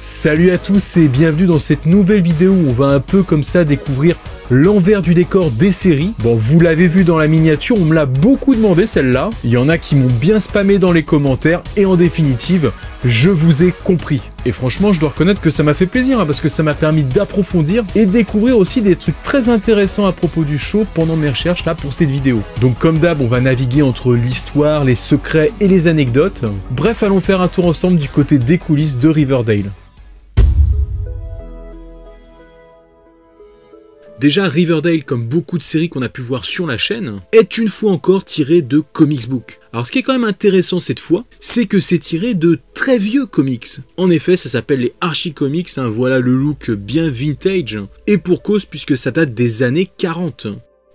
Salut à tous et bienvenue dans cette nouvelle vidéo où on va un peu comme ça découvrir l'envers du décor des séries. Bon, vous l'avez vu dans la miniature, on me l'a beaucoup demandé celle-là. Il y en a qui m'ont bien spammé dans les commentaires et en définitive, je vous ai compris. Et franchement, je dois reconnaître que ça m'a fait plaisir parce que ça m'a permis d'approfondir et de découvrir aussi des trucs très intéressants à propos du show pendant mes recherches là pour cette vidéo. Donc comme d'hab, on va naviguer entre l'histoire, les secrets et les anecdotes. Bref, allons faire un tour ensemble du côté des coulisses de Riverdale. Déjà, Riverdale, comme beaucoup de séries qu'on a pu voir sur la chaîne, est une fois encore tiré de comics book. Alors ce qui est quand même intéressant cette fois, c'est que c'est tiré de très vieux comics. En effet, ça s'appelle les Archie Comics, voilà le look bien vintage, et pour cause puisque ça date des années 40.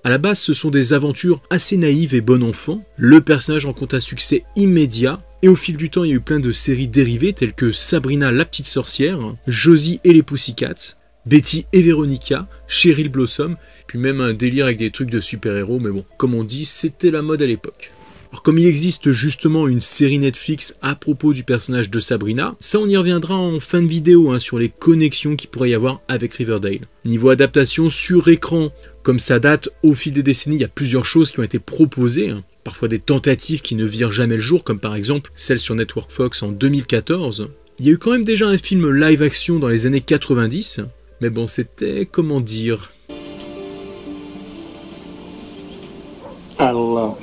À la base, ce sont des aventures assez naïves et bon enfant, le personnage rencontre un succès immédiat, et au fil du temps, il y a eu plein de séries dérivées telles que Sabrina la petite sorcière, Josie et les Pussycats, Betty et Veronica, Cheryl Blossom, puis même un délire avec des trucs de super-héros, mais bon, comme on dit, c'était la mode à l'époque. Alors comme il existe justement une série Netflix à propos du personnage de Sabrina, ça on y reviendra en fin de vidéo sur les connexions qu'il pourrait y avoir avec Riverdale. Niveau adaptation sur écran, comme ça date au fil des décennies, il y a plusieurs choses qui ont été proposées, parfois des tentatives qui ne virent jamais le jour, comme par exemple celle sur Network Fox en 2014. Il y a eu quand même déjà un film live action dans les années 90, mais bon, c'était, comment dire... Hello.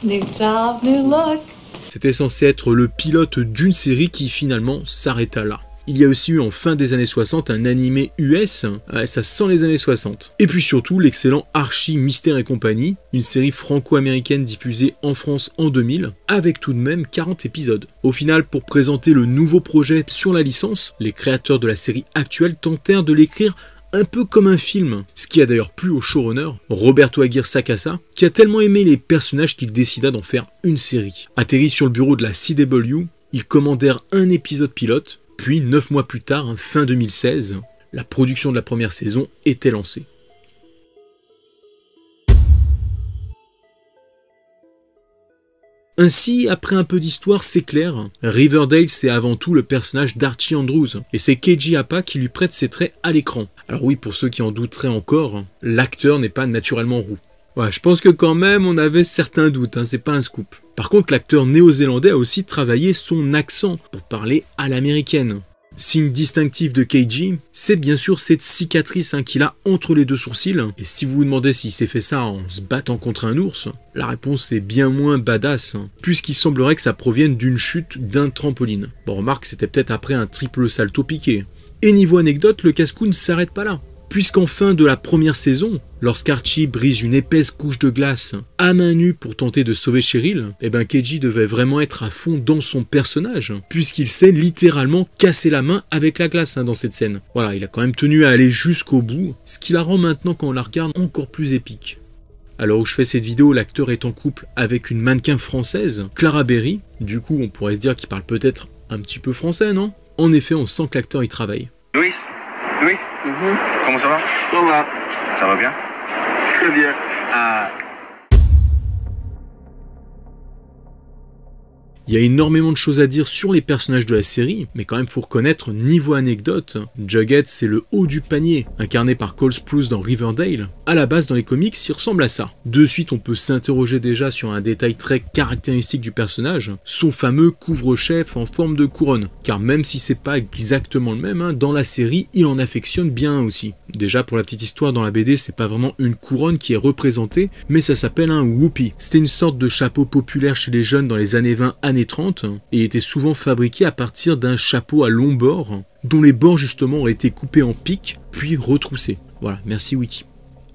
New job, new look. C'était censé être le pilote d'une série qui finalement s'arrêta là. Il y a aussi eu en fin des années 60 un animé US, ça sent les années 60. Et puis surtout l'excellent Archie Mystère et compagnie, une série franco-américaine diffusée en France en 2000, avec tout de même 40 épisodes. Au final, pour présenter le nouveau projet sur la licence, les créateurs de la série actuelle tentèrent de l'écrire un peu comme un film, ce qui a d'ailleurs plu au showrunner, Roberto Aguirre Sacasa, qui a tellement aimé les personnages qu'il décida d'en faire une série. Atterri sur le bureau de la CW, ils commandèrent un épisode pilote, puis 9 mois plus tard, fin 2016, la production de la première saison était lancée. Ainsi, après un peu d'histoire, c'est clair, Riverdale c'est avant tout le personnage d'Archie Andrews, et c'est Keiji Apa qui lui prête ses traits à l'écran. Alors oui, pour ceux qui en douteraient encore, l'acteur n'est pas naturellement roux. Ouais, je pense que quand même on avait certains doutes, c'est pas un scoop. Par contre, l'acteur néo-zélandais a aussi travaillé son accent pour parler à l'américaine. Signe distinctif de Keiji, c'est bien sûr cette cicatrice qu'il a entre les deux sourcils. Et si vous vous demandez s'il s'est fait ça en se battant contre un ours, la réponse est bien moins badass, puisqu'il semblerait que ça provienne d'une chute d'un trampoline. Bon, remarque, c'était peut-être après un triple salto piqué. Et niveau anecdote, le casse-cou ne s'arrête pas là. Puisqu'en fin de la première saison, lorsqu'Archie brise une épaisse couche de glace à main nue pour tenter de sauver Cheryl, Keiji devait vraiment être à fond dans son personnage, puisqu'il s'est littéralement cassé la main avec la glace dans cette scène. Voilà, il a quand même tenu à aller jusqu'au bout, ce qui la rend maintenant, quand on la regarde, encore plus épique. Alors où je fais cette vidéo, l'acteur est en couple avec une mannequin française, Clara Berry. Du coup, on pourrait se dire qu'il parle peut-être un petit peu français, non? En effet, on sent que l'acteur y travaille. Louis, comment ça va? Ça va. Ça va bien? Très bien. Il y a énormément de choses à dire sur les personnages de la série, mais quand même faut reconnaître, niveau anecdote, Jughead c'est le haut du panier, incarné par Cole Sprouse dans Riverdale. À la base dans les comics, il ressemble à ça. De suite on peut s'interroger déjà sur un détail très caractéristique du personnage, son fameux couvre-chef en forme de couronne. Car même si c'est pas exactement le même, dans la série il en affectionne bien aussi. Déjà pour la petite histoire, dans la BD c'est pas vraiment une couronne qui est représentée, mais ça s'appelle un whoopie. C'était une sorte de chapeau populaire chez les jeunes dans les années 20, années 30, et était souvent fabriqué à partir d'un chapeau à long bord, dont les bords justement auraient été coupés en pics, puis retroussés. Voilà, merci Wiki.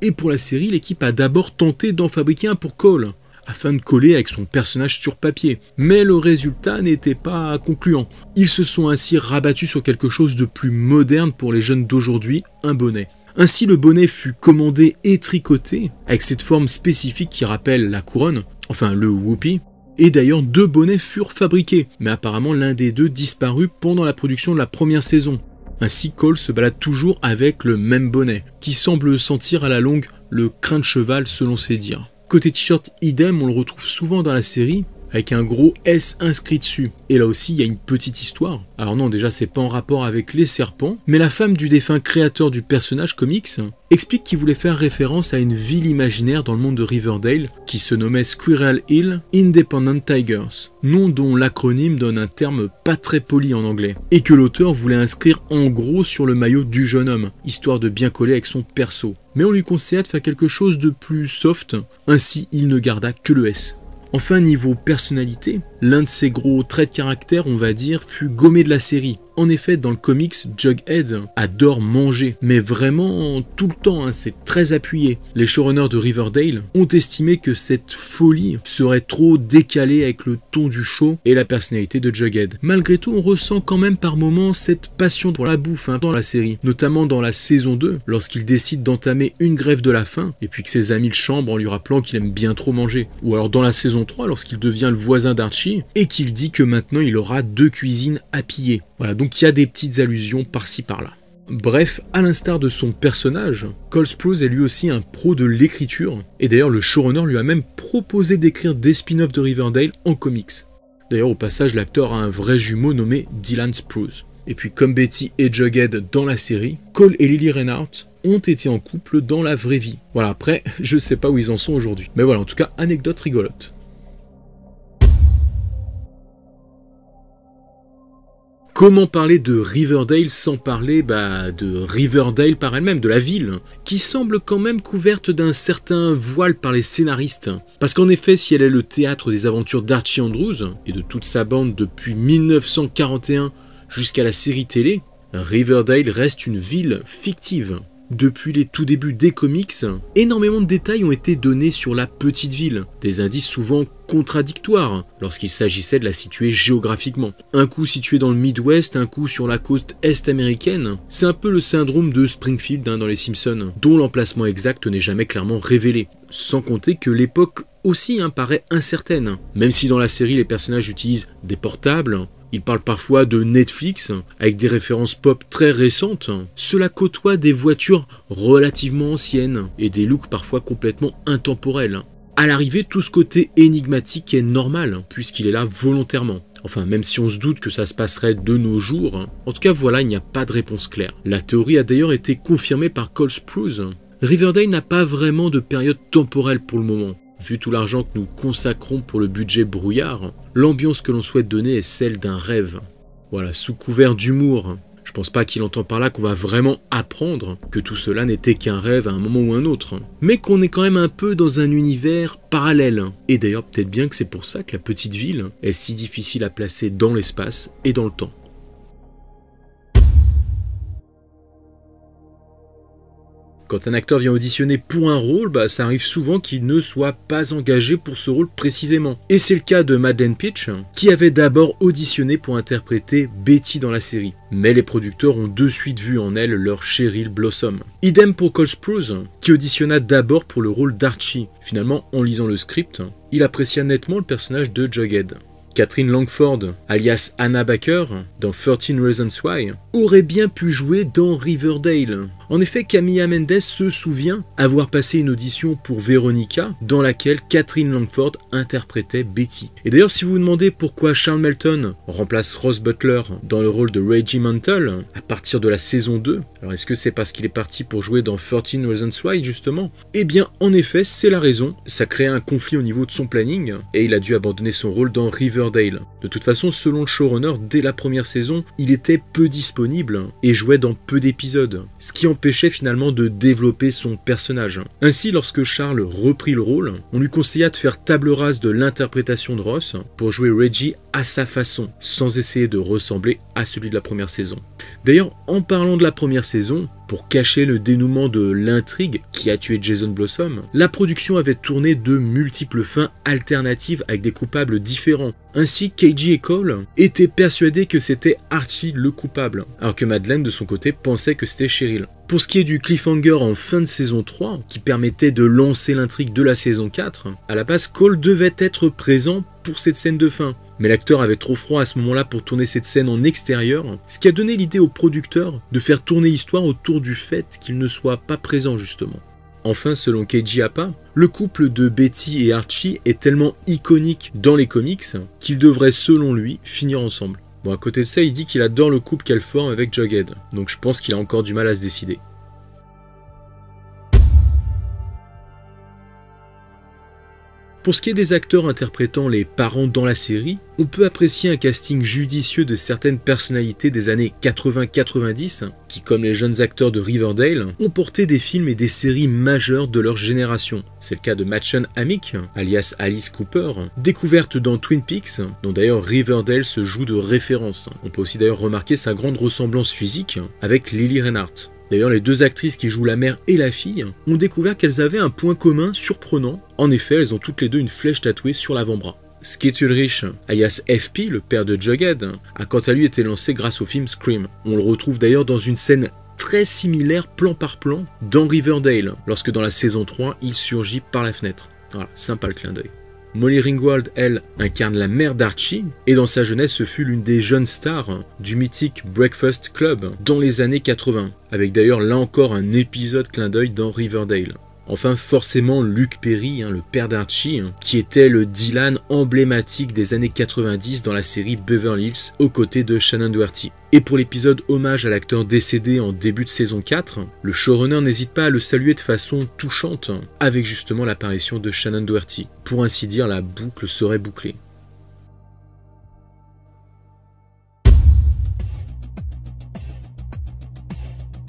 Et pour la série, l'équipe a d'abord tenté d'en fabriquer un pour Cole, afin de coller avec son personnage sur papier. Mais le résultat n'était pas concluant. Ils se sont ainsi rabattus sur quelque chose de plus moderne pour les jeunes d'aujourd'hui, un bonnet. Ainsi le bonnet fut commandé et tricoté, avec cette forme spécifique qui rappelle la couronne, enfin le whoopie. Et d'ailleurs 2 bonnets furent fabriqués, mais apparemment l'un des 2 disparut pendant la production de la première saison. Ainsi Cole se balade toujours avec le même bonnet, qui semble sentir à la longue le crin de cheval selon ses dires. Côté t-shirt idem, on le retrouve souvent dans la série, avec un gros S inscrit dessus. Et là aussi, il y a une petite histoire. Alors non, déjà, c'est pas en rapport avec les serpents, mais la femme du défunt créateur du personnage comics explique qu'il voulait faire référence à une ville imaginaire dans le monde de Riverdale qui se nommait Squirrel Hill Independent Tigers, nom dont l'acronyme donne un terme pas très poli en anglais, et que l'auteur voulait inscrire en gros sur le maillot du jeune homme, histoire de bien coller avec son perso. Mais on lui conseilla de faire quelque chose de plus soft, ainsi il ne garda que le S. Enfin, niveau personnalité, l'un de ses gros traits de caractère, on va dire, fut gommé de la série. En effet, dans le comics, Jughead adore manger, mais vraiment tout le temps, hein, c'est très appuyé. Les showrunners de Riverdale ont estimé que cette folie serait trop décalée avec le ton du show et la personnalité de Jughead. Malgré tout, on ressent quand même par moments cette passion pour la bouffe dans la série, notamment dans la saison 2, lorsqu'il décide d'entamer une grève de la faim, et puis que ses amis le chambrent en lui rappelant qu'il aime bien trop manger. Ou alors dans la saison 3, lorsqu'il devient le voisin d'Archie, et qu'il dit que maintenant il aura 2 cuisines à piller. Voilà, donc il y a des petites allusions par-ci par-là. Bref, à l'instar de son personnage, Cole Sprouse est lui aussi un pro de l'écriture, et d'ailleurs le showrunner lui a même proposé d'écrire des spin-offs de Riverdale en comics. D'ailleurs au passage, l'acteur a un vrai jumeau nommé Dylan Sprouse. Et puis comme Betty et Jughead dans la série, Cole et Lily Reinhardt ont été en couple dans la vraie vie. Voilà, après, je sais pas où ils en sont aujourd'hui. Mais voilà, en tout cas, anecdote rigolote. Comment parler de Riverdale sans parler de Riverdale par elle-même, de la ville, qui semble quand même couverte d'un certain voile par les scénaristes. Parce qu'en effet, si elle est le théâtre des aventures d'Archie Andrews et de toute sa bande depuis 1941 jusqu'à la série télé, Riverdale reste une ville fictive. Depuis les tout débuts des comics, énormément de détails ont été donnés sur la petite ville, des indices souvent contradictoires lorsqu'il s'agissait de la situer géographiquement. Un coup situé dans le Midwest, un coup sur la côte est américaine. C'est un peu le syndrome de Springfield dans les Simpsons, dont l'emplacement exact n'est jamais clairement révélé. Sans compter que l'époque aussi paraît incertaine, même si dans la série les personnages utilisent des portables. Il parle parfois de Netflix, avec des références pop très récentes. Cela côtoie des voitures relativement anciennes, et des looks parfois complètement intemporels. À l'arrivée, tout ce côté énigmatique est normal, puisqu'il est là volontairement. Enfin, même si on se doute que ça se passerait de nos jours. En tout cas, voilà, il n'y a pas de réponse claire. La théorie a d'ailleurs été confirmée par Cole Sprouse. Riverdale n'a pas vraiment de période temporelle pour le moment. Vu tout l'argent que nous consacrons pour le budget brouillard, l'ambiance que l'on souhaite donner est celle d'un rêve. Voilà, sous couvert d'humour. Je pense pas qu'il entend par là qu'on va vraiment apprendre que tout cela n'était qu'un rêve à un moment ou un autre, mais qu'on est quand même un peu dans un univers parallèle. Et d'ailleurs peut-être bien que c'est pour ça que la petite ville est si difficile à placer dans l'espace et dans le temps. Quand un acteur vient auditionner pour un rôle, ça arrive souvent qu'il ne soit pas engagé pour ce rôle précisément. Et c'est le cas de Madeleine Peach, qui avait d'abord auditionné pour interpréter Betty dans la série. Mais les producteurs ont de suite vu en elle leur Cheryl Blossom. Idem pour Cole Sprouse, qui auditionna d'abord pour le rôle d'Archie. Finalement, en lisant le script, il apprécia nettement le personnage de Jughead. Catherine Langford, alias Anna Baker, dans 13 Reasons Why, aurait bien pu jouer dans Riverdale. En effet, Camilla Mendes se souvient avoir passé une audition pour Veronica, dans laquelle Catherine Langford interprétait Betty. Et d'ailleurs, si vous vous demandez pourquoi Charles Melton remplace Ross Butler dans le rôle de Reggie Mantle à partir de la saison 2, alors est-ce que c'est parce qu'il est parti pour jouer dans 13 Reasons Why justement? Eh bien, en effet, c'est la raison. Ça crée un conflit au niveau de son planning, et il a dû abandonner son rôle dans Riverdale. De toute façon, selon le showrunner, dès la première saison, il était peu disponible et jouait dans peu d'épisodes, ce qui empêchait finalement de développer son personnage. Ainsi, lorsque Charles reprit le rôle, on lui conseilla de faire table rase de l'interprétation de Ross pour jouer Reggie à sa façon, sans essayer de ressembler à celui de la première saison. D'ailleurs, en parlant de la première saison, pour cacher le dénouement de l'intrigue qui a tué Jason Blossom, la production avait tourné de multiples fins alternatives avec des coupables différents. Ainsi, KG et Cole étaient persuadés que c'était Archie le coupable, alors que Madeleine de son côté pensait que c'était Cheryl. Pour ce qui est du cliffhanger en fin de saison 3, qui permettait de lancer l'intrigue de la saison 4, à la base Cole devait être présent pour cette scène de fin. Mais l'acteur avait trop froid à ce moment-là pour tourner cette scène en extérieur, ce qui a donné l'idée aux producteurs de faire tourner l'histoire autour du fait qu'il ne soit pas présent justement. Enfin, selon Keiji Appa, le couple de Betty et Archie est tellement iconique dans les comics qu'ils devraient, selon lui, finir ensemble. Bon, à côté de ça, il dit qu'il adore le couple qu'elle forme avec Jughead, donc je pense qu'il a encore du mal à se décider. Pour ce qui est des acteurs interprétant les parents dans la série, on peut apprécier un casting judicieux de certaines personnalités des années 80-90 qui, comme les jeunes acteurs de Riverdale, ont porté des films et des séries majeures de leur génération. C'est le cas de Machen Amick, alias Alice Cooper, découverte dans Twin Peaks, dont d'ailleurs Riverdale se joue de référence. On peut aussi d'ailleurs remarquer sa grande ressemblance physique avec Lily Reinhardt. D'ailleurs, les deux actrices qui jouent la mère et la fille ont découvert qu'elles avaient un point commun surprenant. En effet, elles ont toutes les deux une flèche tatouée sur l'avant-bras. Skeet Ulrich, alias FP, le père de Jughead, a quant à lui été lancé grâce au film Scream. On le retrouve d'ailleurs dans une scène très similaire plan par plan dans Riverdale, lorsque dans la saison 3, il surgit par la fenêtre. Voilà, sympa le clin d'œil. Molly Ringwald, elle, incarne la mère d'Archie, et dans sa jeunesse, ce fut l'une des jeunes stars du mythique Breakfast Club dans les années 80, avec d'ailleurs là encore un épisode clin d'œil dans Riverdale. Enfin, forcément, Luke Perry, le père d'Archie, qui était le Dylan emblématique des années 90 dans la série Beverly Hills, aux côtés de Shannon Doherty. Et pour l'épisode hommage à l'acteur décédé en début de saison 4, le showrunner n'hésite pas à le saluer de façon touchante, avec justement l'apparition de Shannon Doherty. Pour ainsi dire, la boucle serait bouclée.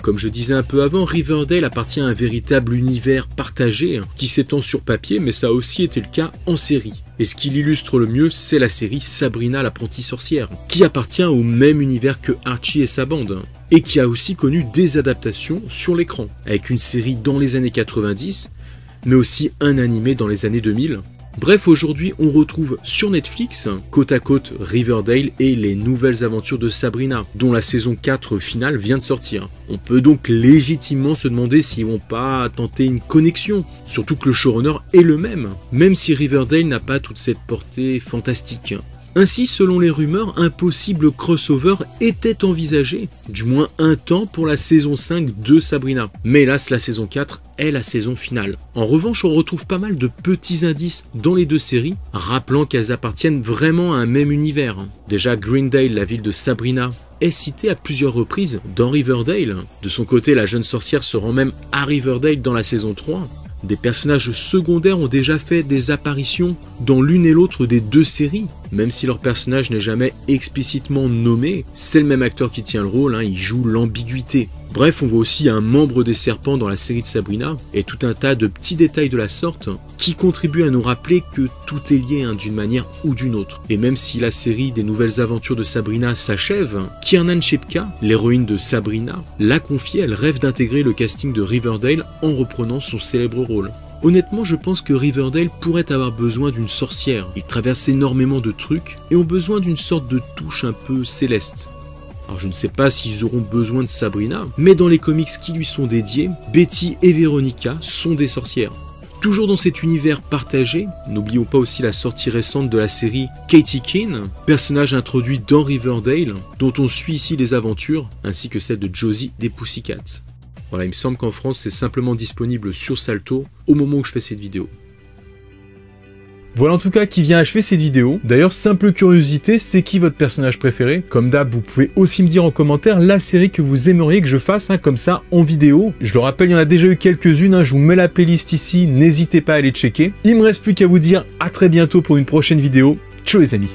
Comme je disais un peu avant, Riverdale appartient à un véritable univers partagé qui s'étend sur papier, mais ça a aussi été le cas en série. Et ce qui l'illustre le mieux, c'est la série Sabrina l'apprentie sorcière, qui appartient au même univers que Archie et sa bande, et qui a aussi connu des adaptations sur l'écran, avec une série dans les années 90, mais aussi un animé dans les années 2000. Bref, aujourd'hui, on retrouve sur Netflix, côte à côte, Riverdale et les nouvelles aventures de Sabrina, dont la saison 4 finale vient de sortir. On peut donc légitimement se demander s'ils vont pas tenter une connexion, surtout que le showrunner est le même si Riverdale n'a pas toute cette portée fantastique. Ainsi, selon les rumeurs, un possible crossover était envisagé, du moins un temps pour la saison 5 de Sabrina. Mais hélas, la saison 4 est la saison finale. En revanche, on retrouve pas mal de petits indices dans les deux séries, rappelant qu'elles appartiennent vraiment à un même univers. Déjà, Greendale, la ville de Sabrina, est citée à plusieurs reprises dans Riverdale. De son côté, la jeune sorcière se rend même à Riverdale dans la saison 3. Des personnages secondaires ont déjà fait des apparitions dans l'une et l'autre des deux séries. Même si leur personnage n'est jamais explicitement nommé, c'est le même acteur qui tient le rôle, il joue l'ambiguïté. Bref, on voit aussi un membre des Serpents dans la série de Sabrina, et tout un tas de petits détails de la sorte qui contribuent à nous rappeler que tout est lié d'une manière ou d'une autre. Et même si la série des nouvelles aventures de Sabrina s'achève, Kiernan Shipka, l'héroïne de Sabrina, l'a confié, elle rêve d'intégrer le casting de Riverdale en reprenant son célèbre rôle. Honnêtement, je pense que Riverdale pourrait avoir besoin d'une sorcière. Ils traversent énormément de trucs et ont besoin d'une sorte de touche un peu céleste. Alors je ne sais pas s'ils auront besoin de Sabrina, mais dans les comics qui lui sont dédiés, Betty et Veronica sont des sorcières. Toujours dans cet univers partagé, n'oublions pas aussi la sortie récente de la série Katie Keene, personnage introduit dans Riverdale, dont on suit ici les aventures, ainsi que celle de Josie des Pussycats. Voilà, il me semble qu'en France c'est simplement disponible sur Salto au moment où je fais cette vidéo. Voilà en tout cas qui vient achever cette vidéo. D'ailleurs, simple curiosité, c'est qui votre personnage préféré? Comme d'hab, vous pouvez aussi me dire en commentaire la série que vous aimeriez que je fasse comme ça en vidéo. Je le rappelle, il y en a déjà eu quelques-unes, je vous mets la playlist ici, n'hésitez pas à aller checker. Il me reste plus qu'à vous dire à très bientôt pour une prochaine vidéo. Ciao les amis.